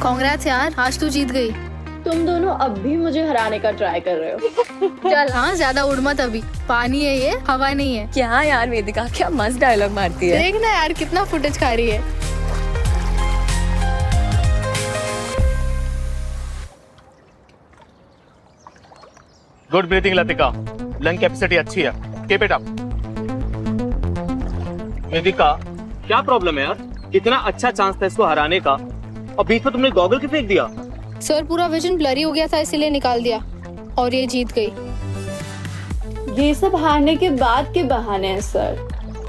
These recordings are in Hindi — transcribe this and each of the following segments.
कांग्रेस यार, आज तू जीत गई। तुम दोनों अब भी मुझे हराने का ट्राई कर रहे हो। चल हाँ, ज्यादा उड़ मत अभी। पानी है ये, हवा नहीं है। क्या यार वेदिका, क्या मस्त डायलॉग मारती है। देख ना यार कितना फुटेज खा रही है। Good breathing Latika, lung capacity अच्छी है, कीप इट अप। वेदिका, क्या प्रॉब्लम है यार? कितना अच्छा चांस था इसको हराने का और बीच में तुमने गॉगल क्यों फेंक दिया? सर पूरा विजन ब्लरी हो गया था, इसीलिए निकाल दिया और ये जीत गई। ये सब हारने के बाद के बहाने हैं सर।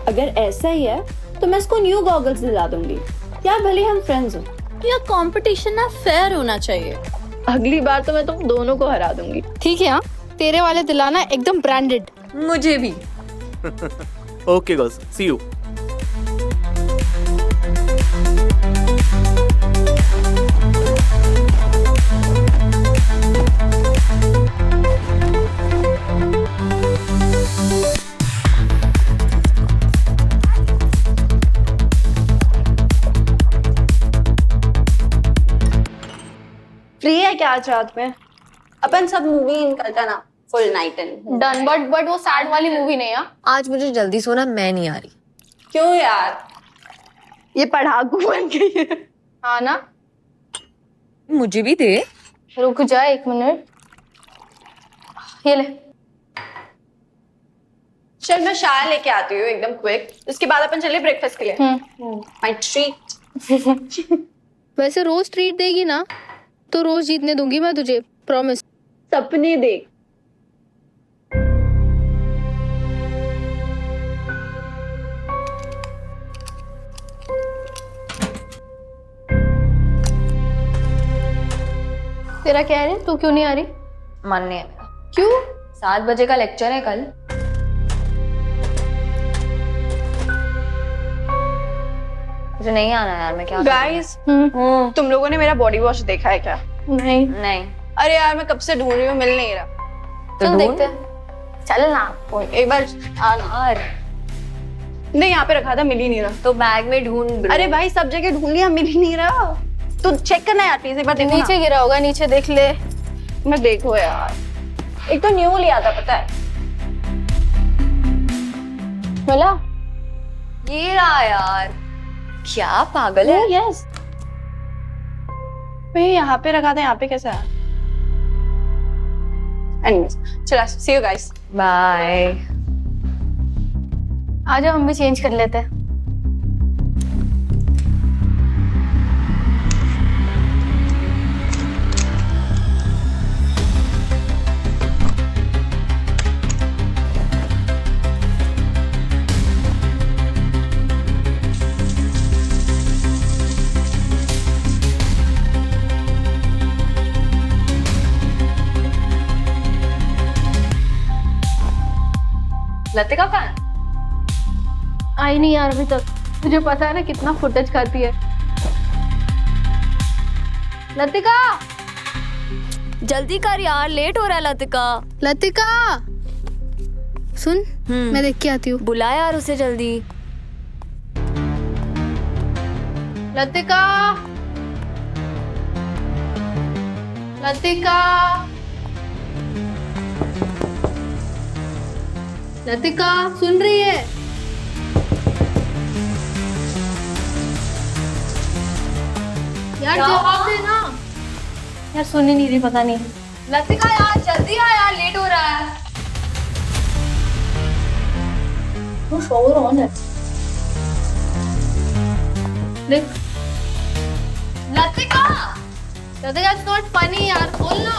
अगर ऐसा ही है तो मैं इसको न्यू गॉगल्स दिला दूंगी। यार भले हम फ्रेंड्स हो, यह कंपटीशन ना फेयर होना चाहिए। अगली बार तो मैं तुम दोनों को हरा दूंगी। ठीक है हाँ, तेरे वाले दिलाना एकदम ब्रांडेड। मुझे भी। Okay girls, see you. Free है क्या आज रात में? अपन सब मूवी इन करता ना, full night in. Done, but वो सैड वाली मूवी नहीं है। आज मुझे जल्दी सोना, मैं नहीं आ रही। क्यों यार? ये पढ़ाकू बन गई है। हाँ ना, मुझे भी दे। रुक जा 1 मिनट, ये ले। चल मैं चाय लेके आती हूँ एकदम क्विक, उसके बाद अपन चले ब्रेकफास्ट के लिए। My treat. वैसे रोज ट्रीट देगी ना तो रोज जीतने दूंगी मैं तुझे, प्रॉमिस। सपने देख। तेरा क्या है, तू क्यों नहीं आ रही? मन नहीं है मेरा। क्यों? 7 बजे का लेक्चर है कल। मुझे नहीं आना यार, मैं क्या गाइस, तुम लोगों ने मेरा बॉडी वॉश देखा है क्या? नहीं। नहीं अरे यार मैं कब से ढूंढ रही हूँ, मिल नहीं रहा। तो चल ढूंढ। देखते हैं। चल ना एक बार यार नहीं, यहाँ पे रखा था, मिल ही नहीं रहा। तो बैग में ढूंढ। अरे भाई सब जगह ढूंढ लिया, मिल ही नहीं रहा। तो चेक करना यार प्लीज, एक बार देखो। नीचे गिरा होगा, नीचे देख ले। मैं देखो यार, एक तो न्यू लिया था पता है। मिला? ये रहा यार, क्या पागल है। यस, मैं यहाँ पे रखा था, यहाँ पे कैसे आया? एनीवेज, चलो सी यू गाइस। बाय। आजा हम भी चेंज कर लेते हैं। लतिका कहाँ है? आई नहीं यार अभी तक। तुझे पता है ना कितना फुटेज खाती है। लतिका, जल्दी कर यार, लेट हो रहा है लतिका। लतिका सुन, मैं देख के आती हूँ। बुला यार उसे जल्दी। लतिका, लतिका, लतिका सुन रही है? यार जवाब दे ना। यार सुन ही नहीं रही, पता नहीं। लतिका यार जल्दी आ यार, लेट हो रहा है। वो शोर ऑन है। देख Latika, Latika, it's not funny यार, बोल ना।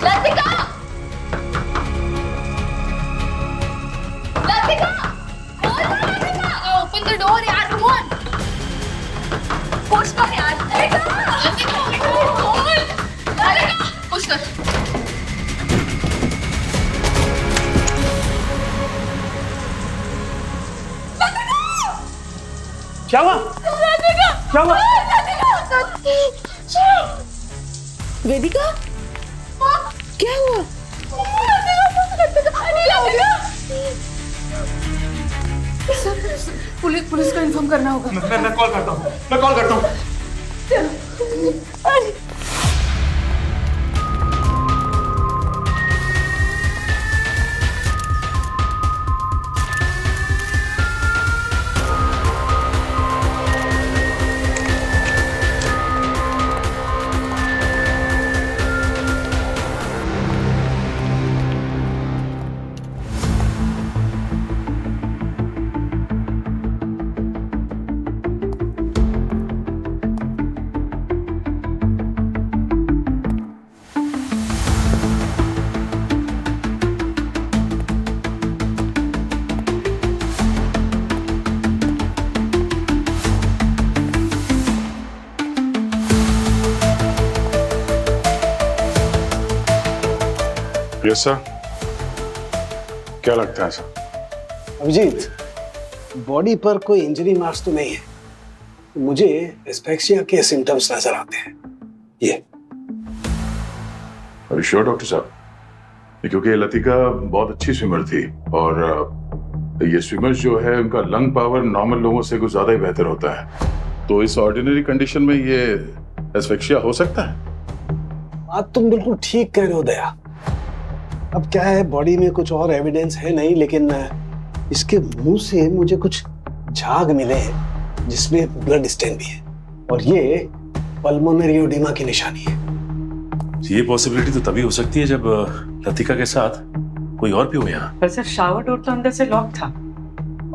लतिका, लतिका, बोल ना लतिका। ओपन द डोर यार, कम ऑन। पुश कर यार। लतिका बोल। लतिका पुश कर। क्या हुआ? क्या हुआ? वेदिका, क्या हुआ? पुलिस को इन्फॉर्म करना होगा। मैं कॉल करता हूँ। Yes sir. क्या लगता है सर? अभिजीत, बॉडी पर कोई इंजरी मार्क्स तो नहीं है, मुझे एस्फेक्सिया के सिम्टम्स नजर आते हैं। ये श्योर डॉक्टर साहब? क्योंकि लतिका बहुत अच्छी स्विमर थी और ये स्विमर्स जो है उनका लंग पावर नॉर्मल लोगों से कुछ ज्यादा ही बेहतर होता है, तो इस ऑर्डिनरी कंडीशन में ये एस्फेक्सिया हो सकता है। बात तुम बिल्कुल ठीक कह रहे हो दया। अब क्या है, बॉडी में कुछ और एविडेंस है नहीं, लेकिन इसके मुंह से मुझे कुछ झाग मिले हैं जिसमें ब्लड स्टेन भी है, और ये पल्मोनरी एडिमा की निशानी है। ये पॉसिबिलिटी तो तभी हो सकती है जब लतिका के साथ कोई और भी हो यहाँ। पर सर शावर डोर तो अंदर से लॉक था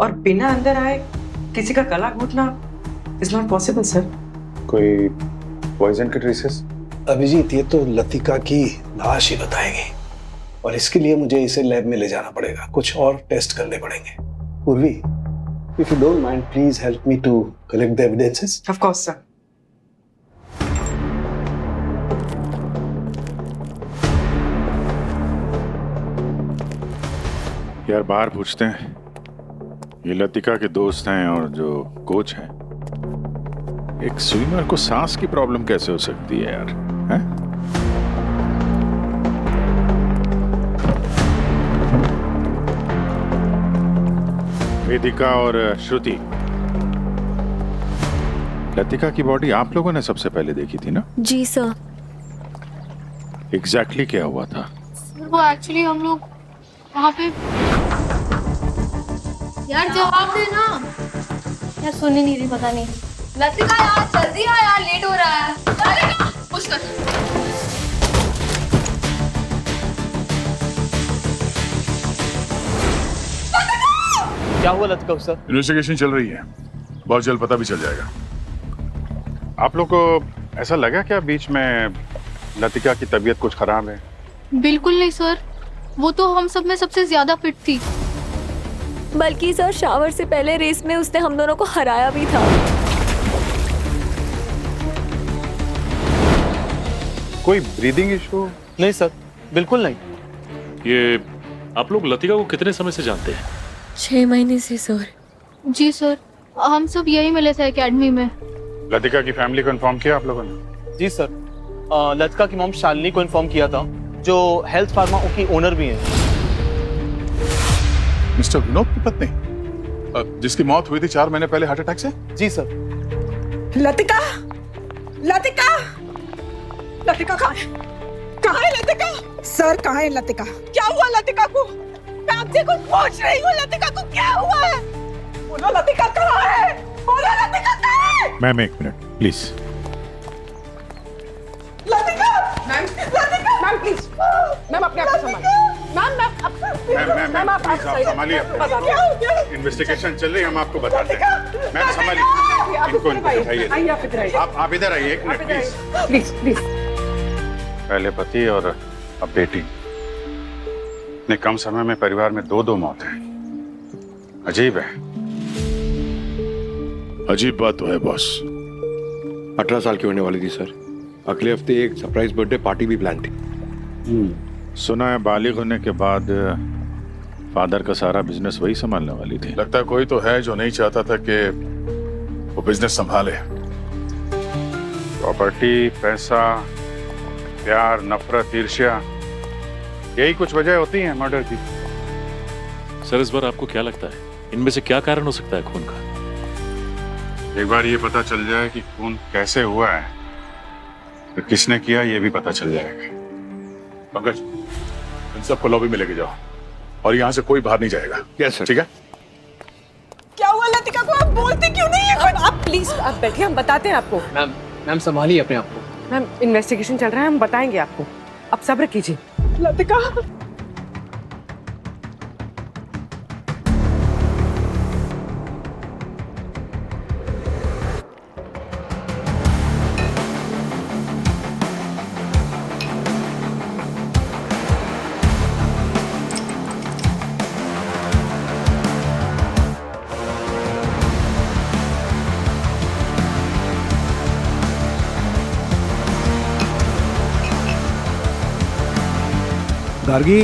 और बिना अंदर आए किसी का गला घोटना इज नॉट पॉसिबल सर। कोई पॉइजन के ट्रेसेस? अभिजीत, ये तो लतिका की लाश ही बताएगी, और इसके लिए मुझे इसे लैब में ले जाना पड़ेगा, कुछ और टेस्ट करने पड़ेंगे। Purvi, if you don't mind, please help me to collect the evidences. Of course sir. यार बाहर पूछते हैं, ये लतिका के दोस्त हैं और जो कोच हैं, एक स्विमर को सांस की प्रॉब्लम कैसे हो सकती है यार? हैं? वेदिका और श्रुति, लतिका की बॉडी आप लोगों ने सबसे पहले देखी थी ना? जी सर। एग्जैक्टली क्या हुआ था? वो एक्चुअली हम लोग वहाँ पे, यार जवाब दे ना यार, सुन ही नहीं रही, पता नहीं। लतिका यार जल्दी आ यार, लेट हो रहा है। लतिका पुश कर। क्या हुआ लतिका सर? इन्वेस्टिगेशन चल रही है, बहुत जल्द पता भी चल जाएगा। आप लोग को ऐसा लगा क्या बीच में लतिका की तबीयत कुछ खराब है? बिल्कुल नहीं सर, वो तो हम सब में सबसे ज्यादा फिट थी। बल्कि सर शावर से पहले रेस में उसने हम दोनों को हराया भी था। कोई ब्रीदिंग इशू? नहीं सर, बिल्कुल नहीं। ये आप लोग लतिका को कितने समय से जानते हैं? 6 महीने से सर। जी सर, हम सब यही मिले थे एकेडमी में। लतिका की फैमिली को इन्फॉर्म किया आप लोगों ने? जी सर, लतिका की मॉम शालिनी को इन्फॉर्म किया था, जो हेल्थ फार्मा की ओनर भी हैं। मिस्टर विनोद की पत्नी, जिसकी मौत हुई थी 4 महीने पहले हार्ट अटैक से? जी सर। लतिका, लतिका, लतिका कहाँ है? कहाँ है लतिका? सर कहाँ है लतिका? क्या हुआ लतिका को? मैं आपसे कुछ पूछ रही हूँ, लतिका को क्या हुआ है? बोलो लतिका कहाँ है? बोलो लतिका कहाँ है? Ma'am 1 minute please. Latika, ma'am, Latika, ma'am please, ma'am अपने आप को संभालिए। मैम आप संभालिए, इन्वेस्टिगेशन चल रही है, हम आपको बताते हैं। मैम संभालिए, इनको बैठाइए। आप इधर आइए 1 मिनट प्लीज। प्लीज। पहले पति और अब बेटी, इतने कम समय में परिवार में 2 मौतें। अजीब है। अजीब बात तो है बॉस। 18 साल की होने वाली थी सर। अगले हफ्ते एक सरप्राइज बर्थडे पार्टी भी प्लान थी। सुना है बालिग होने के बाद फादर का सारा बिजनेस वही संभालने वाली थी। लगता है कोई तो है जो नहीं चाहता था कि वो बिजनेस संभाले। प्रॉपर्टी, पैसा, प्यार, नफरत, ईर्ष्या, यही कुछ वजह होती है मर्डर की। सर इस बार आपको क्या लगता है, इनमें से क्या कारण हो सकता है खून का? एक बार ये पता चल जाए कि खून कैसे हुआ है, तो किसने किया ये भी पता चल जाएगा। पंकज, इन सबको लॉबी में लेके जाओ और यहाँ से कोई बाहर नहीं जाएगा। Yes sir. ठीक है? क्या हुआ लतिका को? आप बोलते क्यों नहीं है? आप प्लीज आप बैठिए, हम बताते हैं आपको। मैम संभालिए अपने आप को। मैम इन्वेस्टिगेशन चल रहा है, हम बताएंगे आपको, आप सब्र कीजिए। लतिका, गार्गी,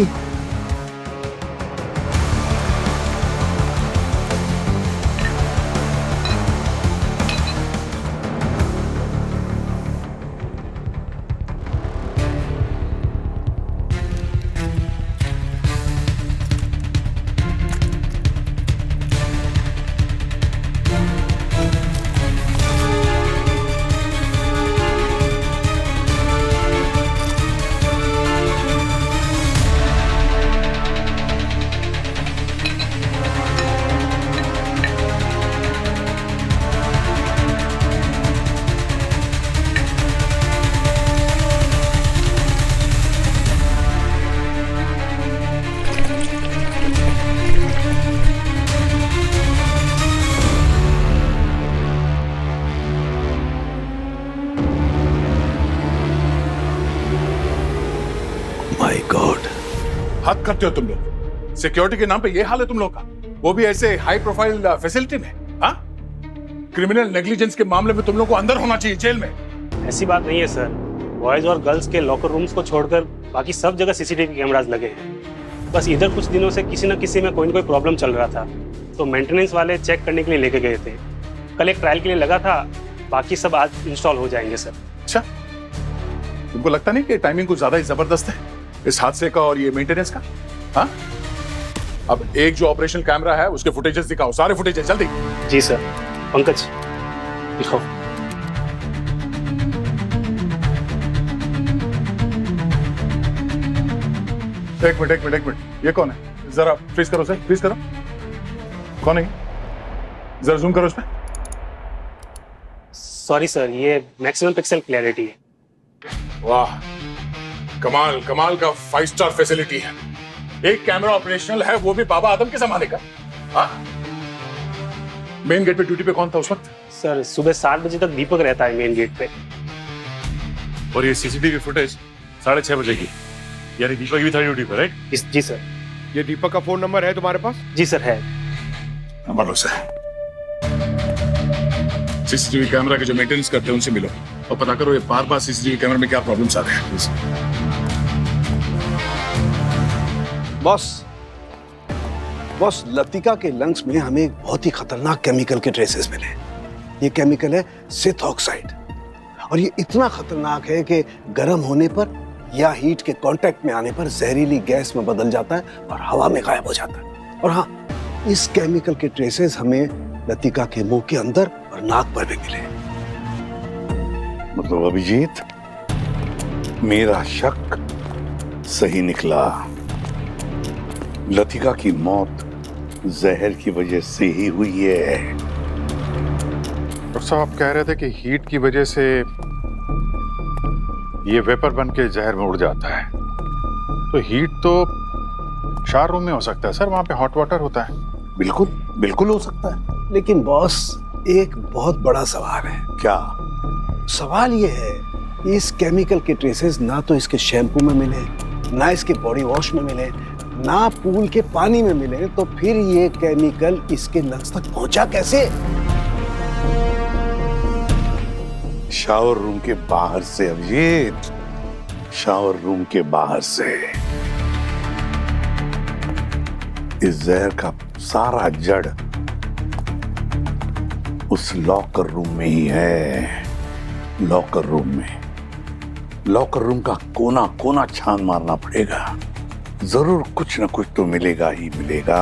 माय गॉड, हद करते हो तुम लोग। सिक्योरिटी के नाम पे ये हाल है तुम लोग का, वो भी ऐसे हाई प्रोफाइल फैसिलिटी में। हाँ, क्रिमिनल नेग्लिजेंस के मामले में तुम लोग को अंदर होना चाहिए, जेल में। ऐसी बात नहीं है सर, बॉयज और गर्ल्स के लॉकर रूम्स को छोड़कर बाकी सब जगह सीसीटीवी कैमरास लगे हैं। बस इधर कुछ दिनों से किसी न किसी में कोई न कोई प्रॉब्लम चल रहा था, तो मेंटेनेंस वाले चेक करने के लिए लेके गए थे। कल एक ट्रायल के लिए लगा था, बाकी सब आज इंस्टॉल हो जाएंगे सर। अच्छा, तुमको लगता नहीं कि टाइमिंग कुछ ज्यादा ही जबरदस्त है इस हादसे का और ये मेंटेनेंस का? हाँ, अब एक जो ऑपरेशन कैमरा है उसके फुटेजेस दिखाओ, सारे फुटेजेस जल्दी। जी सर। पंकज दिखाओ। एक मिनट, ये कौन है? जरा फ्रीज करो सर, फ्रीज करो। कौन है? जरा जूम करो उसमें। सॉरी सर, ये मैक्सिमम पिक्सल क्लैरिटी है। वाह, कमाल कमाल का 5 स्टार फैसिलिटी है। एक कैमरा ऑपरेशनल है, वो भी बाबा आदम के जमाने का। हाँ, मेन गेट पे ड्यूटी पे कौन था उस वक्त? सर सुबह 7 बजे तक दीपक रहता है मेन गेट पे। और ये सीसीटीवी फुटेज 6:30 बजे की, यानी दीपक भी था ड्यूटी पर, राइट? जी सर। ये दीपक का फोन नंबर है तुम्हारे पास? जी सर है। नंबर से सीसीटीवी कैमरा के जो मेंटेनेंस करते हैं उनसे मिलो और पता करो ये बार-बार सीसीटीवी कैमरा में क्या प्रॉब्लम्स आ रहे हैं। बॉस, लतिका के लंग्स में हमें एक बहुत ही खतरनाक केमिकल के ट्रेसेस मिले। ये केमिकल है सिथ ऑक्साइड, और ये इतना खतरनाक है कि गर्म होने पर या हीट के कांटेक्ट में आने पर जहरीली गैस में बदल जाता है और हवा में गायब हो जाता है। और हाँ, इस केमिकल के ट्रेसेस हमें लतिका के मुंह के अंदर और नाक पर भी मिले। मतलब अभिजीत, मेरा शक सही निकला। लतिका की मौत जहर की वजह से ही हुई है। डॉक्टर साहब, आप कह रहे थे कि हीट की वजह से ये वेपर बन के जहर में उड़ जाता है, तो हीट तो शार रूम में हो सकता है सर, वहां पे हॉट वाटर होता है। बिल्कुल बिल्कुल हो सकता है, लेकिन बॉस एक बहुत बड़ा सवाल है। क्या सवाल ये है, इस केमिकल के ट्रेसेस ना तो इसके शैम्पू में मिले, ना इसके बॉडी वॉश में मिले, ना पूल के पानी में मिले, तो फिर ये केमिकल इसके लंग्स तक पहुंचा कैसे? शावर रूम के बाहर से अभिजीत, शावर रूम के बाहर से। इस जहर का सारा जड़ उस लॉकर रूम में ही है। लॉकर रूम में, लॉकर रूम का कोना कोना छान मारना पड़ेगा। जरूर कुछ ना कुछ तो मिलेगा ही मिलेगा।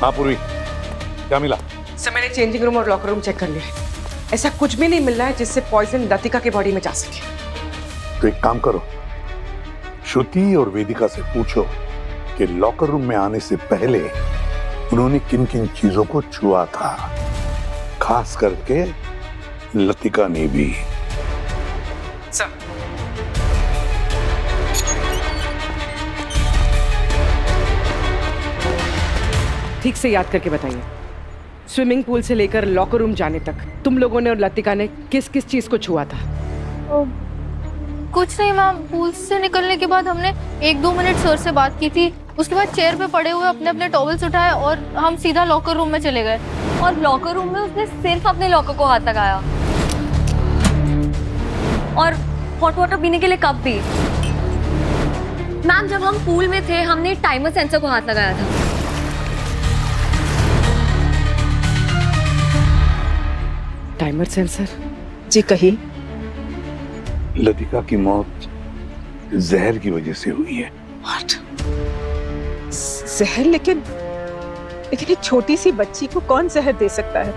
हाँ पूर्वी, क्या मिला? सर, मैंने चेंजिंग रूम और लॉकर रूम चेक कर लिया है। ऐसा कुछ भी नहीं मिल रहा है जिससे पॉइजन लतिका की बॉडी में जा सके। तो एक काम करो, श्रुति और वेदिका से पूछो कि लॉकर रूम में आने से पहले उन्होंने किन किन चीजों को छुआ था, खास करके लतिका ने भी। सर, ठीक से याद करके बताइए। स्विमिंग पूल से लेकर लॉकर रूम जाने तक तुम लोगों ने और लतिका ने किस किस चीज को छुआ था? कुछ नहीं मैम, पूल से निकलने के बाद हमने 1-2 मिनट सर से बात की थी। उसके बाद चेयर पे पड़े हुए अपने अपने टॉवल्स उठाए और हम सीधा लॉकर रूम में चले गए। और लॉकर रूम में उसने सिर्फ अपने लॉकर को हाथ लगाया और हॉट वाटर पीने के लिए कप भी। मैम जब हम पूल में थे हमने टाइमर सेंसर को हाथ लगाया था। Timer sensor? जी कहिए। लतिका की मौत जहर की वजह से हुई है। What? जहर? लेकिन एक छोटी सी बच्ची को कौन जहर दे सकता है?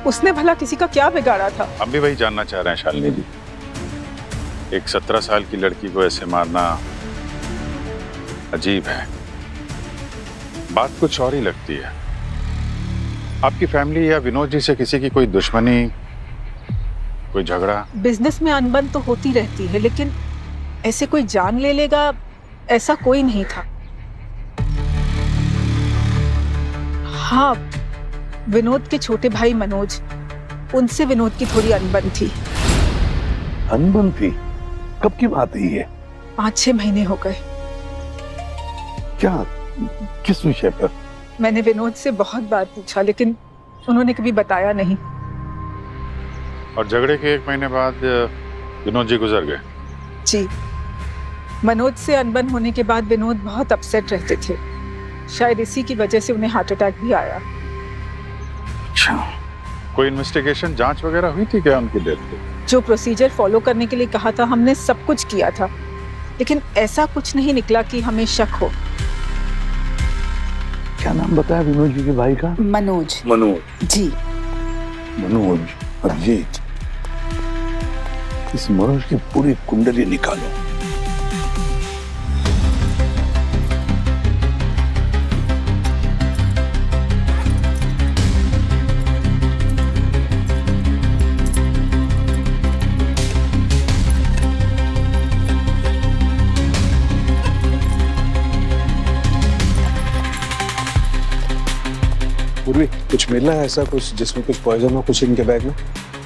उसने भला किसी का क्या बिगाड़ा था? हम भी वही जानना चाह रहे हैं शालिनी जी। एक 17 साल की लड़की को ऐसे मारना अजीब है। बात कुछ और ही लगती है। आपकी फैमिली या विनोद जी से किसी की कोई दुश्मनी, कोई झगड़ा? बिजनेस में अनबन तो होती रहती है, लेकिन ऐसे कोई जान ले लेगा ऐसा कोई नहीं था। हाँ, विनोद के छोटे भाई मनोज, उनसे विनोद की थोड़ी अनबन थी। अनबन थी? कब की बात है ये? 5-6 महीने हो गए। क्या? किस विषय पर? मैंने विनोद से बहुत बार पूछा लेकिन उन्होंने कभी बताया नहीं। और झगड़े के 1 महीने बाद विनोद जी गुजर गए? जी, मनोज से अनबन होने के बाद विनोद बहुत अपसेट रहते थे। शायद इसी की वजह से उन्हें हार्ट अटैक भी आया। अच्छा, कोई इन्वेस्टिगेशन, जांच वगैरह हुई थी क्या उनकी डेथ पे? जो प्रोसीजर फॉलो करने के लिए कहा था हमने सब कुछ किया था, लेकिन ऐसा कुछ नहीं निकला कि हमें शक हो। क्या नाम बताया विनोद जी के भाई का? मनोज। मनोज जी। मनोज, अभिजीत, इस मनोज की पूरी कुंडली निकालो। पूर्वी, कुछ मिला है ऐसा कुछ जिसमें कुछ पॉइजन हो कुछ इनके बैग में?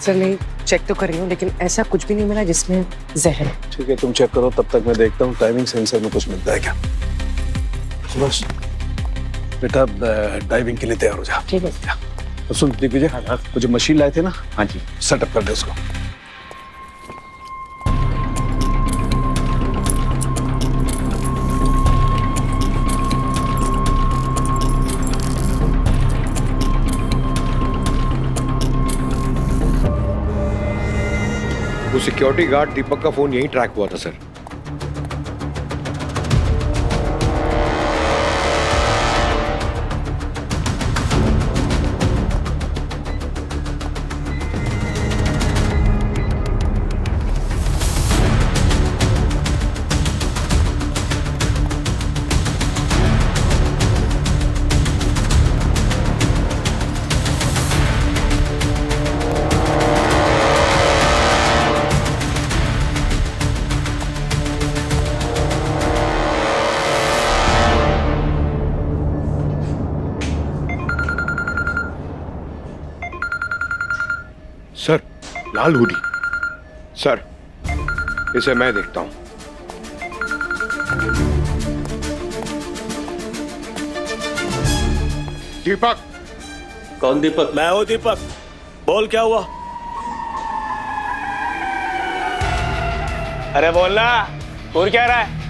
सर नहीं, चेक तो कर रही हूँ लेकिन ऐसा कुछ भी नहीं मिला जिसमें जहर। ठीक है, तुम चेक करो, तब तक मैं देखता हूँ टाइमिंग सेंसर में कुछ मिलता है क्या। बस बेटा, डाइविंग के लिए तैयार हो जा। ठीक है। तो सुन दिग्विजय, वो जो मशीन लाए थे ना, हाँ जी, सेटअप कर दे उसको। वो सिक्योरिटी गार्ड दीपक का फोन यहीं ट्रैक हुआ था सर। सर, लाल हुडी। सर, इसे मैं देखता हूं। दीपक। कौन दीपक? मैं हूं दीपक। बोल क्या हुआ? अरे बोलना, और क्या रहा है?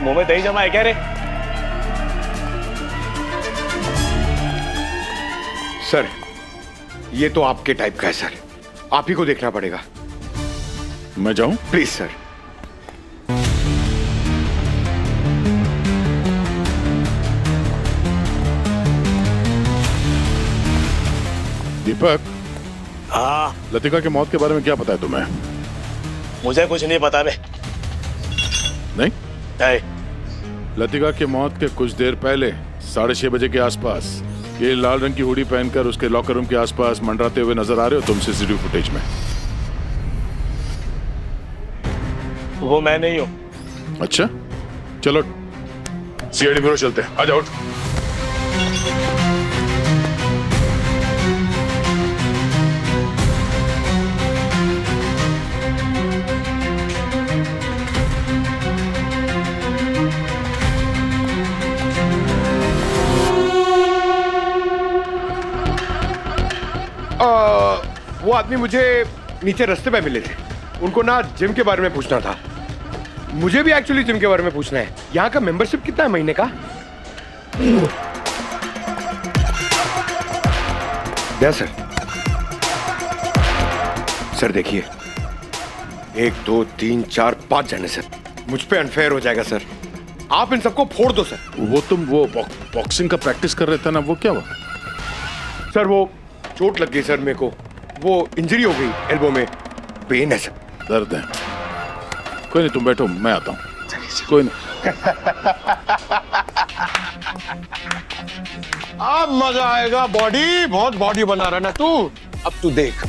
मुंह में दही जमा है क्या रे? सर, ये तो आपके टाइप का है सर, आप ही को देखना पड़ेगा। मैं जाऊं? Please sir. दीपक। हाँ। लतिका की मौत के बारे में क्या पता है तुम्हें? मुझे कुछ नहीं पता बे। नहीं? नहीं। लतिका की मौत के कुछ देर पहले 6:30 बजे के आसपास ये लाल रंग की हुडी पहनकर उसके लॉकर रूम के आसपास मंडराते हुए नजर आ रहे हो तुम सीसीटीवी फुटेज में? वो मैं नहीं हूं। अच्छा, चलो सीआईडी ब्यूरो चलते हैं, आ जाओ। वो आदमी मुझे नीचे रास्ते पे मिले थे, उनको ना जिम के बारे में पूछना था। मुझे भी एक्चुअली जिम के बारे में पूछना है। यहाँ का मेंबरशिप कितना है महीने का? Yes sir. सर देखिए, 1 2 3 4 5 जने सर, मुझ पे अनफेयर हो जाएगा सर। आप इन सबको फोड़ दो सर। वो बॉक्सिंग का प्रैक्टिस कर रहे थे ना, वो क्या हुआ? सर वो चोट लग गई सर मेरे को, वो इंजरी हो गई एल्बो में, पेन है सर। दर्द है? कोई नहीं, तुम बैठो, मैं आता हूँ। कोई नहीं। अब मजा आएगा। बॉडी बहुत बॉडी बना रहा ना तू, अब तू देख।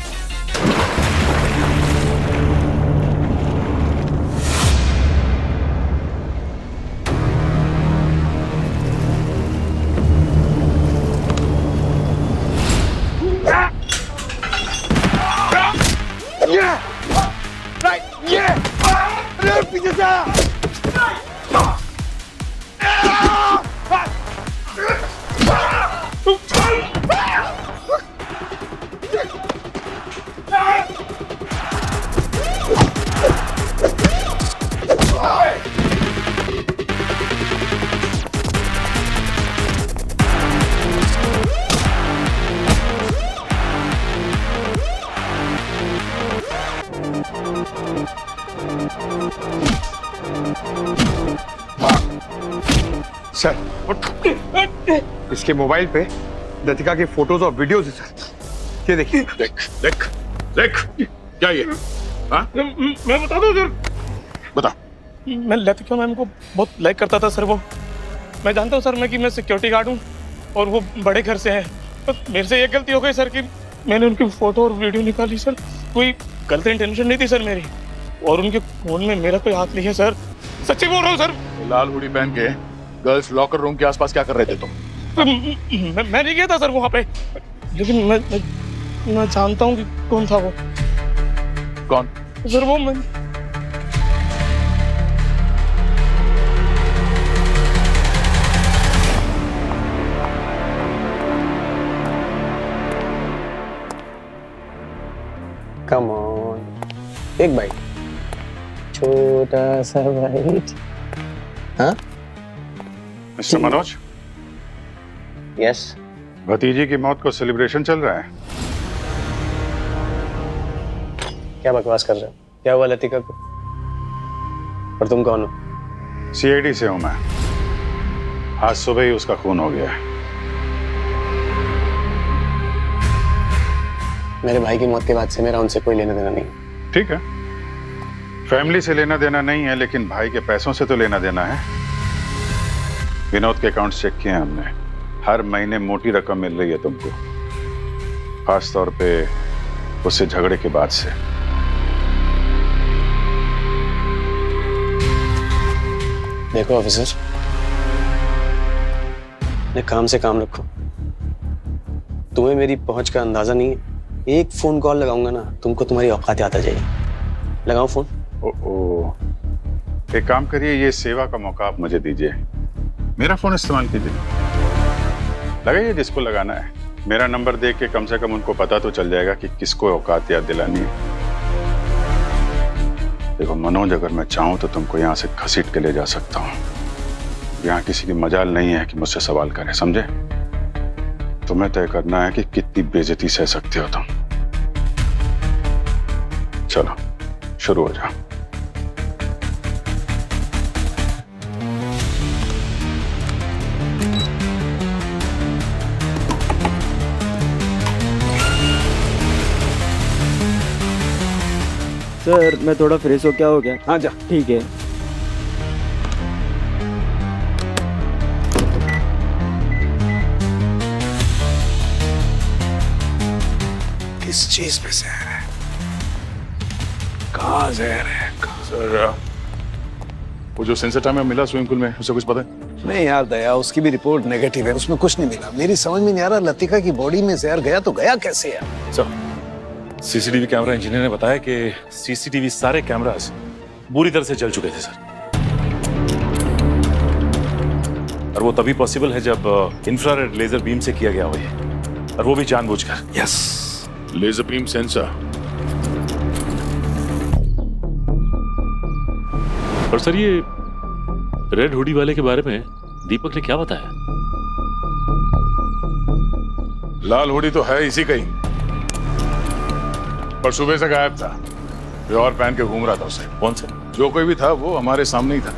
पीछे से सर, इसके मोबाइल पे लतिका की फोटोज और वीडियोज है सर। ये देखिए। देख देख देख, क्या ये? हाँ? मैं बता दूं सर, बता। मैं लतिका मैम को बहुत लाइक करता था सर। वो मैं जानता हूँ सर, कि मैं सिक्योरिटी गार्ड हूँ और वो बड़े घर से है। बस मेरे से एक गलती हो गई सर कि मैंने उनकी फोटो और वीडियो निकाली सर। कोई गलत इंटेंशन नहीं थी सर मेरी, और उनके फोन में मेरा कोई हाथ नहीं है सर। सच्ची बोल रहा हूँ सर। लाल हुडी पहन के गर्ल्स लॉकर रूम के आसपास क्या कर रहे थे तुम? मैं नहीं गया था सर वहाँ पे, लेकिन मैं जानता हूँ कि कौन था वो। कौन सर? वो मैं कम ऑन, एक बाइट, छोटा सा बाइट। हाँ मिस्टर मनोज। यस। भतीजी की मौत को सेलिब्रेशन चल रहा है। क्या बकवास कर रहे हो? क्या हुआ लतिका को? और तुम कौन हो? सीआईडी से हूं मैं। आज सुबह ही उसका खून हो गया है। मेरे भाई की मौत के बाद से मेरा उनसे कोई लेना देना नहीं। ठीक है, फैमिली से लेना देना नहीं है, लेकिन भाई के पैसों से तो लेना देना है। विनोद के अकाउंट चेक किए हैं हमने, हर महीने मोटी रकम मिल रही है तुमको, खास तौर पे उससे झगड़े के बाद से। देखो ऑफिसर, अपने काम से काम रखो। तुम्हें मेरी पहुंच का अंदाजा नहीं है। एक फोन कॉल लगाऊंगा ना, तुमको तुम्हारी औकात याद आ जाएगी। लगाओ फोन। ओ, एक काम करिए, ये सेवा का मौका आप मुझे दीजिए, मेरा फोन इस्तेमाल कीजिए। लगाइए जिसको लगाना है। मेरा नंबर देख के कम से कम उनको पता तो चल जाएगा कि किसको औकात याद दिलानी है। देखो मनोज, अगर मैं चाहूं तो तुमको यहाँ से घसीट के ले जा सकता हूँ। यहाँ किसी की मजाल नहीं है कि मुझसे सवाल करे, समझे? तुम्हें तय करना है कि कितनी बेइज्जती सह सकते हो तुम। चलो शुरू हो जाओ। सर मैं थोड़ा फ्रेश हो, क्या हो गया? हाँ जा। ठीक है। किस चीज पे जहर है? कहाँ जहर है? सर वो जो सेंसर टाइम में मिला स्विमिंग पूल में, उसे कुछ पता है? नहीं यार दया, उसकी भी रिपोर्ट नेगेटिव है, उसमें कुछ नहीं मिला। मेरी समझ में नहीं आ रहा लतिका की बॉडी में जहर गया तो गया कैसे यार? सर, सीसीटीवी कैमरा इंजीनियर ने बताया कि सीसीटीवी सारे कैमरास बुरी तरह से जल चुके थे सर। और वो तभी पॉसिबल है जब इंफ्रारेड लेजर बीम से किया गया हो ये, और वो भी जानबूझकर। Yes, laser beam sensor. और सर ये रेड हुडी वाले के बारे में दीपक ने क्या बताया? लाल हुडी तो है इसी का ही, पर सुबह से गायब था। कोई और पहन के घूम रहा था उसे। कौन सा? जो कोई भी था वो हमारे सामने ही था।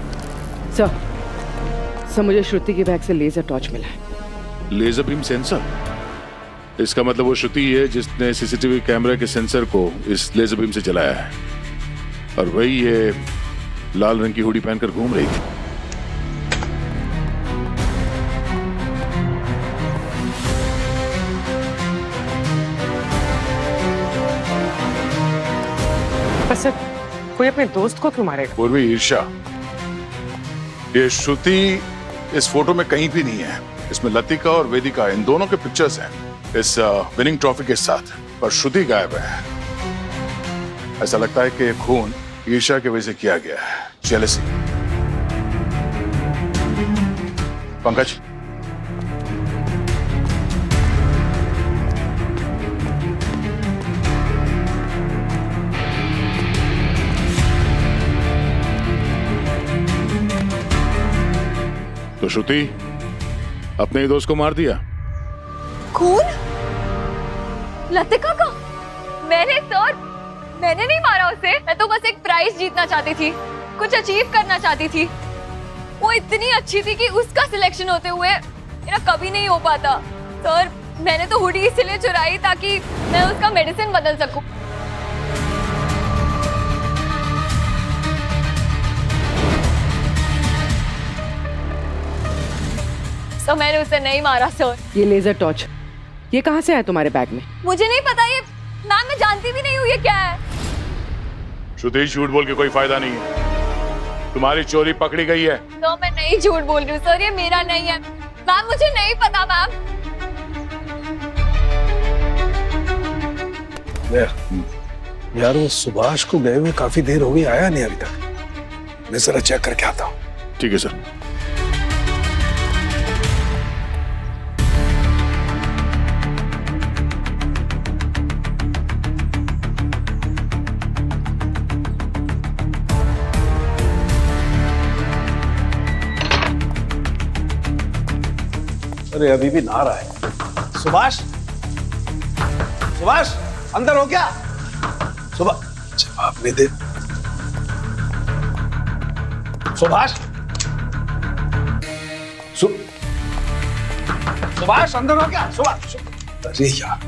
सर मुझे श्रुति के बैग से लेजर टॉर्च मिला है। Laser beam sensor? इसका मतलब वो श्रुति है जिसने सीसीटीवी कैमरा के सेंसर को इस लेजर बीम से जलाया है, और वही ये लाल रंग की हुडी पहनकर घूम रही थी। पर सर कोई अपने दोस्त को क्यों मारेगा? पूर्वी ईर्ष्या। ये श्रुति इस फोटो में कहीं भी नहीं है। इसमें लतिका और वेदिका इन दोनों के पिक्चर्स हैं इस विनिंग ट्रॉफी के साथ, पर श्रुति गायब है। ऐसा लगता है कि खून ईर्ष्या की वजह से किया गया है, जेलसी। पंकज, तो श्रुति अपने ही दोस्त को मार दिया? खून? लतिका का? मैंने नहीं मारा उसे। मैं तो बस एक प्राइज जीतना चाहती थी, कुछ अचीव करना चाहती थी। वो इतनी अच्छी थी कि उसका सिलेक्शन होते हुए मेरा कभी नहीं हो पाता। सर, मैंने तो हुडी इसलिए चुराई ताकि मैं उसका मेडिसिन बदल सकूं। तो मैंने उसे नहीं मारा सर। ये लेजर टॉर्च ये कहाँ से आया तुम्हारे बैग में? मुझे नहीं पता, ये मैम मैं जानती भी नहीं हूँ ये क्या है। श्रुति, झूठ बोल के कोई फायदा नहीं है। तुम्हारी चोरी पकड़ी गई है। तो मैं नहीं झूठ बोल रही हूँ सर, ये मेरा नहीं है। मैम मुझे नहीं पता मैम। यार वो सुभाष को गए हुए काफी देर हो गई, आया नहीं अभी तक। मैं जरा चेक करके आता हूँ। ठीक है सर। अरे अभी भी ना रहा है। सुभाष, सुभाष अंदर हो क्या? सुभाष जवाब नहीं दे। सुभाष, सुभाष अंदर हो क्या? सुभाष, अरे यार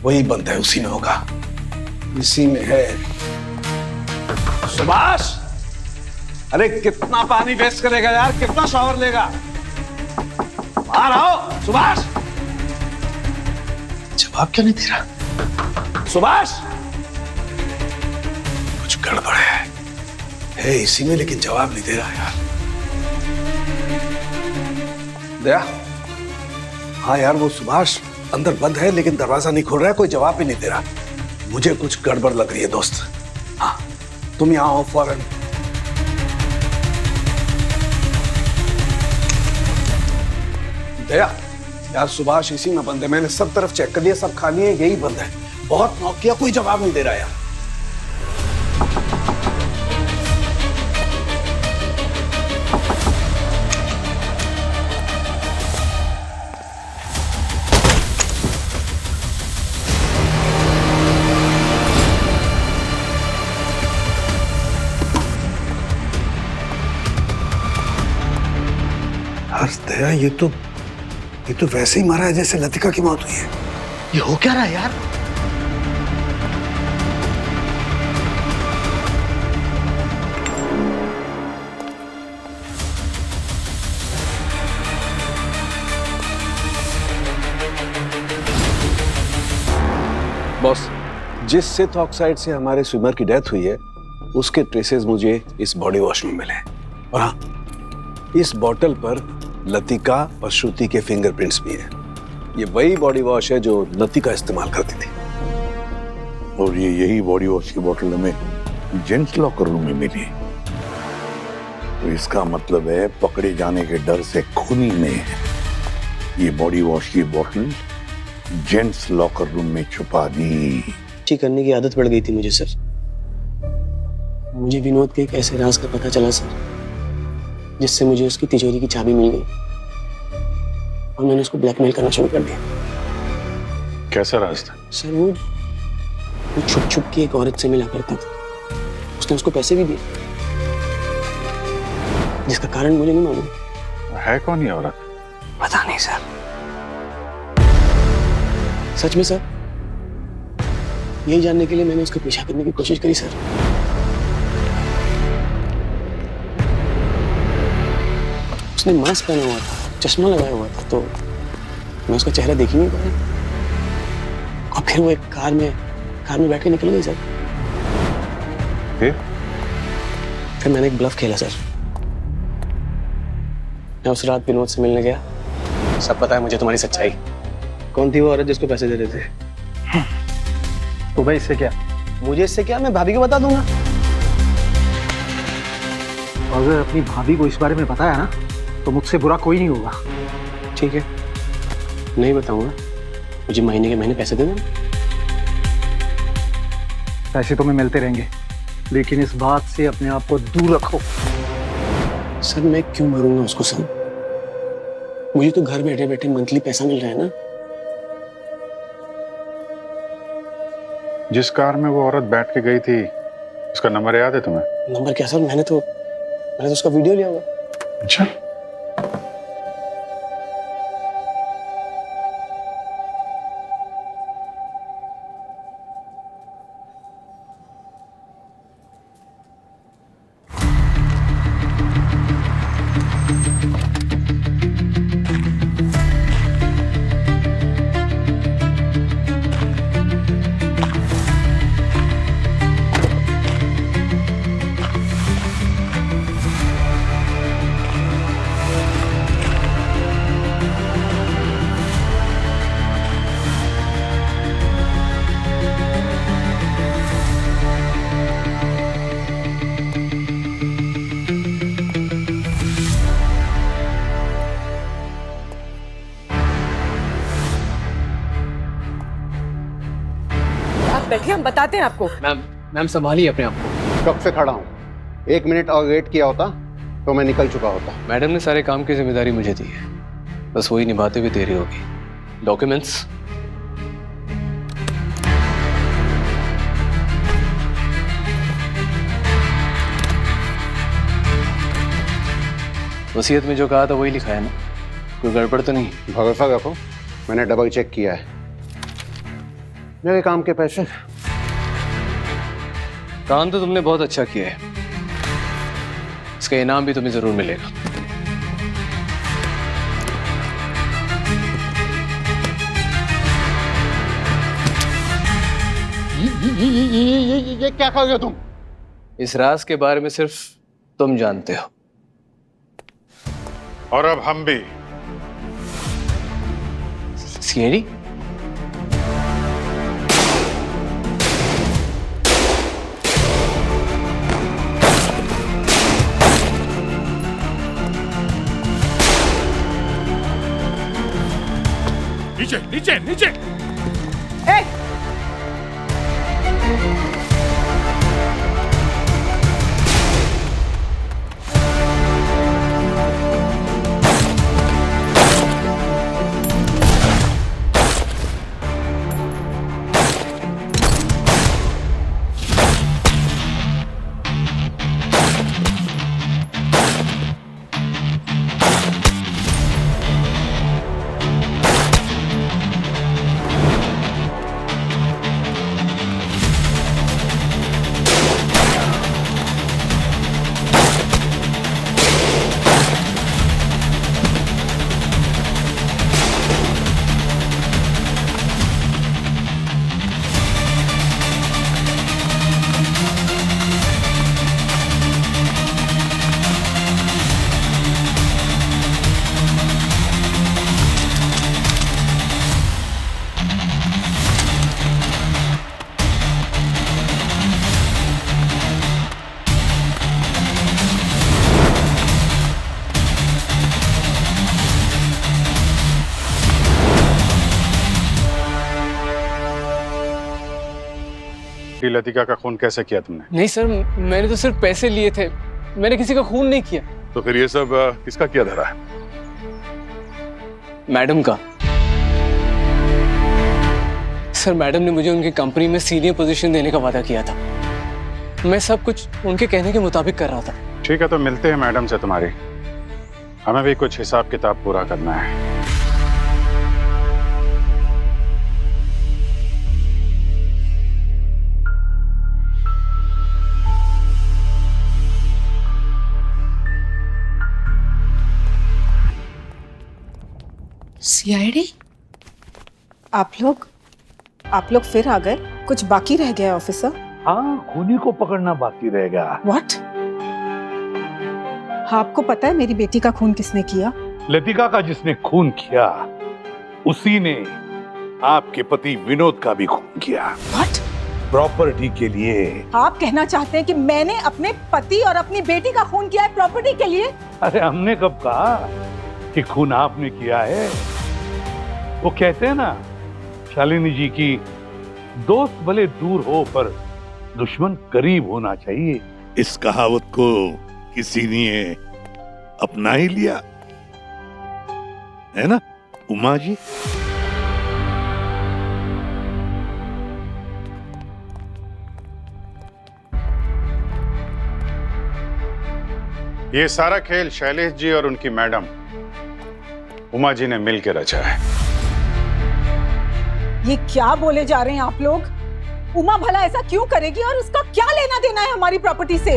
वही बंद है, उसी में होगा, इसी में है। सुभाष, अरे कितना पानी वेस्ट करेगा यार, कितना शॉवर लेगा? आ रहा हो सुभाष। जवाब क्यों नहीं दे रहा? सुभाष, कुछ गड़बड़ है इसी में, लेकिन जवाब नहीं दे रहा यार। दया, हाँ यार वो सुभाष अंदर बंद है लेकिन दरवाजा नहीं खोल रहा है, कोई जवाब भी नहीं दे रहा। मुझे कुछ गड़बड़ लग रही है दोस्त। हाँ तुम यहाँ आओ फौरन। दया, यार सुभाष इसी में बंद है, मैंने सब तरफ चेक कर लिया, सब खाली है, यही बंद है। बहुत नॉक किया, कोई जवाब नहीं दे रहा यार। दया, ये तो वैसे ही मारा है जैसे लतिका की मौत हुई है। ये हो क्या रहा है यार? बॉस, जिस सिथ ऑक्साइड से हमारे स्विमर की डेथ हुई है उसके ट्रेसेस मुझे इस बॉडी वॉश में मिले। और हाँ, इस बॉटल पर लतिका और श्रुति के फिंगरप्रिंट्स भी हैं। ये वही बॉडी वॉश है जो लतिका इस्तेमाल करती थी। और ये यही बॉडी वॉश की बोतल हमें जेंट्स लॉकर रूम में मिली। तो इसका मतलब है पकड़े जाने के डर से खूनी ने ये बॉडी वॉश की बोतल जेंट्स लॉकर रूम में छुपा दी। अच्छी करने की आदत पड़ गई थी मुझे सर। मुझे विनोद के एक ऐसे राज का पता चला सर, जिससे मुझे उसकी तिजोरी की चाबी मिल गई और मैंने उसको ब्लैकमेल करना शुरू कर दिया। कैसा राज था? सर वो छुप छुप के एक औरत से मिला करता था। उसने उसको पैसे भी दिए, जिसका कारण मुझे नहीं मालूम। है कौन ये औरत? पता नहीं सर। सच में सर, यही जानने के लिए मैंने उसका पीछा करने की कोशिश करी सर। उसने मास्क पहना हुआ था, चश्मा लगाया हुआ था, तो मैं उसका चेहरा देख ही नहीं पाया। और फिर वो एक कार में बैठ के निकल गई सर। फिर मैंने एक ब्लफ खेला सर। मैं उस रात विनोद से मिलने गया। सब पता है मुझे तुम्हारी सच्चाई। कौन थी वो औरत जिसको पैसे दे रहे थे? तो भाई इससे क्या? मुझे इससे क्या, मैं भाभी को बता दूंगा। अगर अपनी भाभी को इस बारे में बताया ना तो मुझसे बुरा कोई नहीं होगा। ठीक है, नहीं बताऊंगा। मुझे महीने के महीने पैसे दे देना। पैसे तुम्हें मिलते रहेंगे, लेकिन इस बात से अपने आप को दूर रखो। सर मैं क्यों मरूंगा उसको सर? मुझे तो घर बैठे बैठे मंथली पैसा मिल रहा है ना। जिस कार में वो औरत बैठ के गई थी, उसका नंबर याद है तुम्हें? नंबर क्या सर, मैंने तो उसका वीडियो लिया हुआ। अच्छा। बैठिए, हम बताते हैं आपको। मैम संभालिए अपने आप को। कब से खड़ा हूँ, 1 मिनट और वेट किया होता तो मैं निकल चुका होता। मैडम ने सारे काम की जिम्मेदारी मुझे दी है, बस वही निभाते हुए देरी होगी। डॉक्यूमेंट्स? वसीयत में जो कहा था वही लिखा है ना? कोई गड़बड़ तो नहीं? भरोसा रखो, मैंने डबल चेक किया है। मेरे काम के पैसे। काम तो तुमने बहुत अच्छा किया है, इसका इनाम भी तुम्हें जरूर मिलेगा। ये क्या कर रहे हो तुम? इस राज के बारे में सिर्फ तुम जानते हो। और अब हम भी। सीएडी? नीचे नीचे नीचे। लतिका का खून कैसे किया तुमने? नहीं सर, मैंने तो सिर्फ पैसे लिए थे, मैंने किसी का खून नहीं किया। तो फिर ये सब किसका किया धरा है? मैडम का। सर, मैडम ने मुझे उनकी कंपनी में सीनियर पोजीशन देने का वादा किया था। मैं सब कुछ उनके कहने के मुताबिक कर रहा था। ठीक है, तो मिलते हैं मैडम से तुम्हारी। हमें भी कुछ हिसाब किताब पूरा करना है। सीआईडी? आप लोग फिर आ गए? कुछ बाकी रह गया ऑफिसर? हाँ, खूनी को पकड़ना बाकी रहेगा। व्हाट? आपको पता है मेरी बेटी का खून किसने किया? लतिका का जिसने खून किया उसी ने आपके पति विनोद का भी खून किया। व्हाट? प्रॉपर्टी के लिए। आप कहना चाहते हैं कि मैंने अपने पति और अपनी बेटी का खून किया है प्रॉपर्टी के लिए? अरे हमने कब कहा कि खून आपने किया है? वो कहते हैं ना शालिनी जी की, दोस्त भले दूर हो पर दुश्मन करीब होना चाहिए। इस कहावत को किसी ने अपना ही लिया है ना उमा जी? ये सारा खेल शैलेश जी और उनकी मैडम उमा जी ने मिलकर रचा है। ये क्या बोले जा रहे हैं आप लोग? उमा भला ऐसा क्यों करेगी और उसका क्या लेना देना है हमारी प्रॉपर्टी से?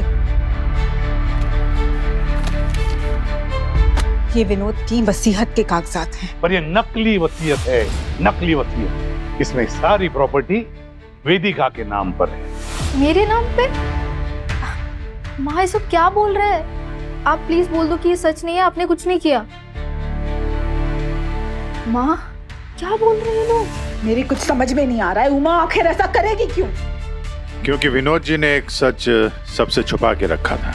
ये विनोद की वसीयत के कागजात हैं। पर ये नकली वसीयत है, नकली वसीयत। इसमें सारी प्रॉपर्टी वेदिका के नाम पर है। मेरे नाम पे? माँ ये सब क्या बोल रहे हैं? आप प्लीज बोल दो कि ये सच नहीं है, आपने कुछ नहीं किया। माँ क्या बोल रहे हैं लोग? मेरी कुछ समझ में नहीं आ रहा है। उमा आखिर ऐसा करेगी क्यों? क्योंकि विनोद जी ने एक सच सबसे छुपा के रखा था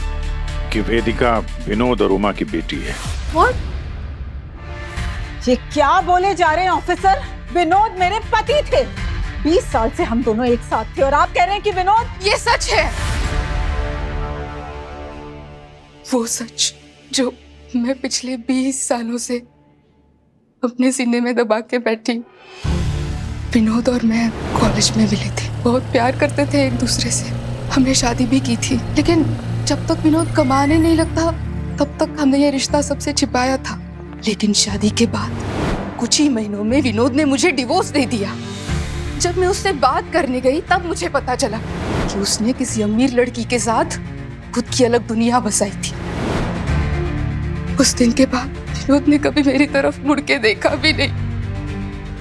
कि वेदिका विनोद और उमा की बेटी है। What? ये क्या बोले जा रहे हैं ऑफिसर? विनोद मेरे पति थे। 20 साल से हम दोनों एक साथ थे और आप कह रहे हैं कि विनोद? ये सच है, वो सच जो मैं पिछले 20 सालों से अपने सीने में दबा के बैठी। विनोद और मैं कॉलेज में मिले थे, बहुत प्यार करते थे एक दूसरे से, हमने शादी भी की थी। लेकिन जब तक विनोद कमाने नहीं लगता तब तक हमने ये रिश्ता सबसे छिपाया था। लेकिन शादी के बाद कुछ ही महीनों में विनोद ने मुझे डिवोर्स दे दिया। जब मैं उससे बात करने गई तब मुझे पता चला कि उसने किसी अमीर लड़की के साथ खुद की अलग दुनिया बसाई थी। उस दिन के बाद विनोद ने कभी मेरी तरफ मुड़ के देखा भी नहीं।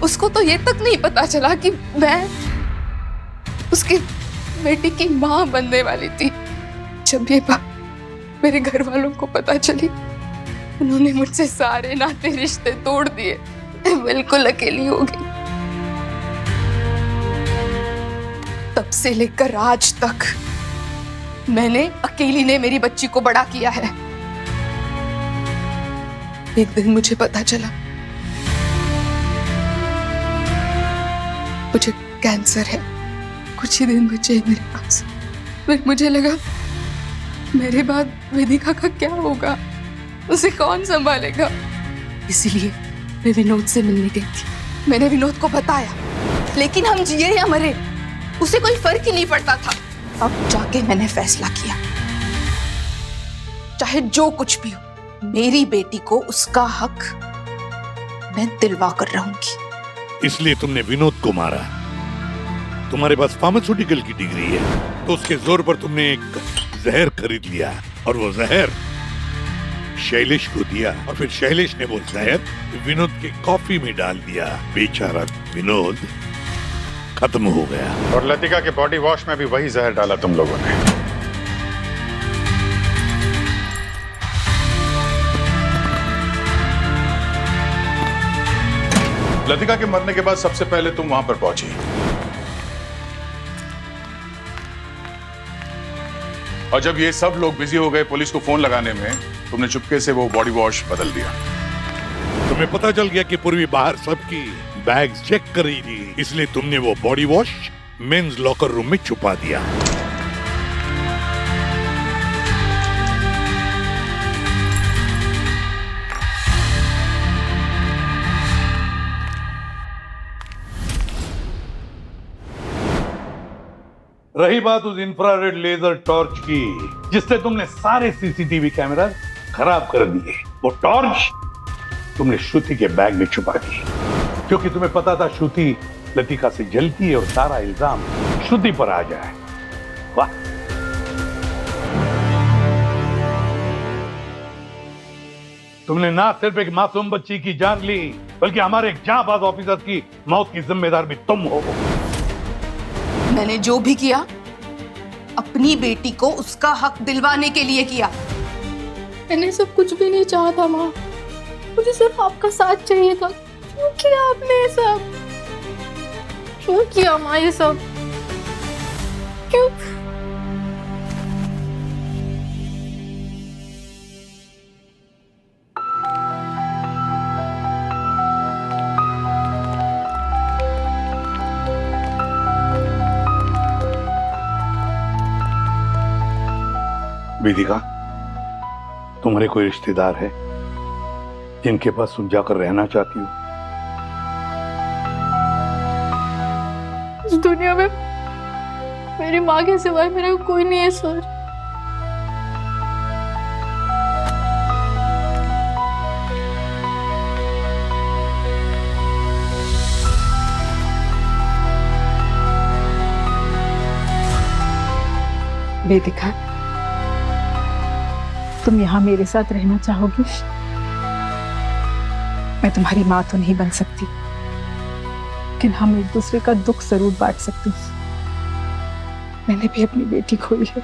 उसको तो ये तक नहीं पता चला कि मैं उसकी बेटी की माँ बनने वाली थी। जब ये बात मेरे घर वालों को पता चली, उन्होंने मुझसे सारे नाते रिश्ते तोड़ दिए। मैं बिल्कुल अकेली हो गई। तब से लेकर आज तक मैंने अकेली ने मेरी बच्ची को बड़ा किया है। एक दिन मुझे पता चला मुझे कैंसर है। कुछ ही दिन बचे मेरे पास। फिर मुझे लगा मेरे बाद वेदिका का क्या होगा, उसे कौन संभालेगा। इसीलिए मैं विनोद से मिलने गई थी। मैंने विनोद को बताया, लेकिन हम जिए या मरे उसे कोई फर्क ही नहीं पड़ता था। अब जाके मैंने फैसला किया, चाहे जो कुछ भी हो, मेरी बेटी को उसका हक मैं दिलवा कर रहूंगी। इसलिए तुमने विनोद को मारा। तुम्हारे पास फार्मास्यूटिकल की डिग्री है तो उसके जोर पर तुमने एक जहर खरीद लिया और वो जहर शैलेश को दिया और फिर शैलेश ने वो जहर विनोद के कॉफी में डाल दिया। बेचारा विनोद खत्म हो गया। और लतिका के बॉडी वॉश में भी वही जहर डाला तुम लोगों ने। लतिका के मरने के बाद सबसे पहले तुम वहां पर पहुंची और जब ये सब लोग बिजी हो गए पुलिस को फोन लगाने में, तुमने चुपके से वो बॉडी वॉश बदल दिया। तुम्हें पता चल गया कि पूर्वी बाहर सबकी बैग चेक कर रही थी, इसलिए तुमने वो body wash men's locker room में छुपा दिया। रही बात उस इंफ्रारेड लेजर टॉर्च की जिससे तुमने सारे सीसीटीवी कैमरा खराब कर दिए, वो टॉर्च तुमने श्रुति के बैग में छुपा दी क्योंकि तुम्हें पता था श्रुति लतिका से जलती है और सारा इल्जाम श्रुति पर आ जाए। वाह, तुमने ना सिर्फ एक मासूम बच्ची की जान ली बल्कि हमारे एक जांबाज ऑफिसर की मौत की जिम्मेदार भी तुम हो। मैंने जो भी किया अपनी बेटी को उसका हक दिलवाने के लिए किया। मैंने सब कुछ भी नहीं चाहा था माँ, मुझे सिर्फ आपका साथ चाहिए था। क्यों किया आपने ये सब? क्यों किया माँ ये सब? क्यों? वेदिका, तुम्हारे कोई रिश्तेदार है जिनके पास तुम जाकर रहना चाहती हो? इस दुनिया में मेरी माँ के सिवाय मेरा कोई नहीं है सर। वेदिका, तुम यहाँ मेरे साथ रहना चाहोगी? मैं तुम्हारी माँ तो नहीं बन सकती, लेकिन हम एक दूसरे का दुख जरूर बांट सकते हैं। मैंने भी अपनी बेटी खोई है।